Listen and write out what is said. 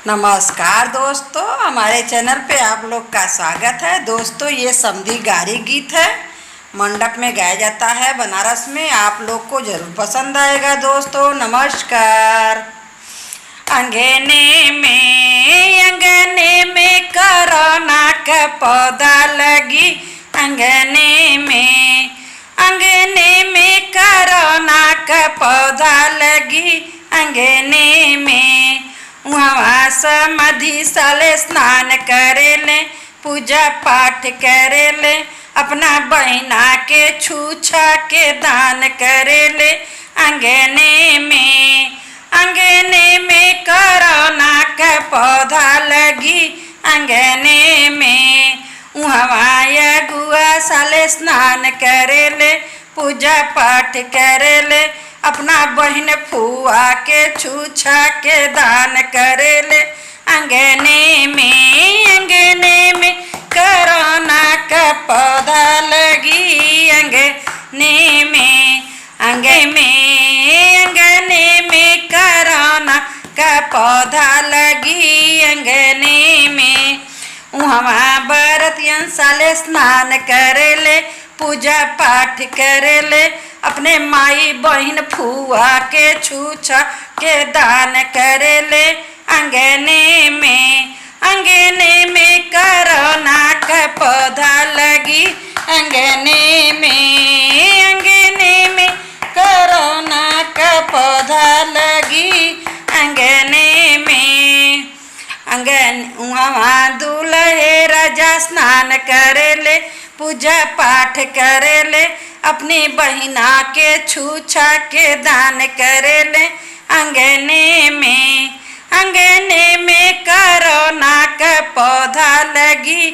नमस्कार दोस्तों, हमारे चैनल पे आप लोग का स्वागत है। दोस्तों, ये समधी गारी गीत है, मंडप में गाया जाता है बनारस में। आप लोग को जरूर पसंद आएगा। दोस्तों नमस्कार। अंगने में कोरोना का पौधा लगी, अंगने में कोरोना का पौधा लगी, अंगने में वहाँ समाधि साले स्नान करेले, पूजा पाठ करेले, अपना बहिना के छूछा के दान करेले। अंगने में कोरोना का पौधा लगी, अंगने में वहाँ गुआ साले स्नान करेले, पूजा पाठ करेले, अपना बहन फुआ के छूछा के दान करेले। अंगने में कोरोना का पौधा लगी, अंगने में कोरोना का पौधा लगी, अंगने में वहाँ बरतियन साले स्नान करेले, पूजा पाठ करेले, अपने माई बहन फुआ के छूछा के दान करेले। अंगने में कोरोना का पौधा लगी, अंगने में कोरोना का पौधा लगी, अंगने में वहाँ दूल्हे राजा स्नान करेले, पूजा पाठ करेले, अपनी बहिना के छूछा के दान करेले। अंगने में कोरोना का पौधा लगी,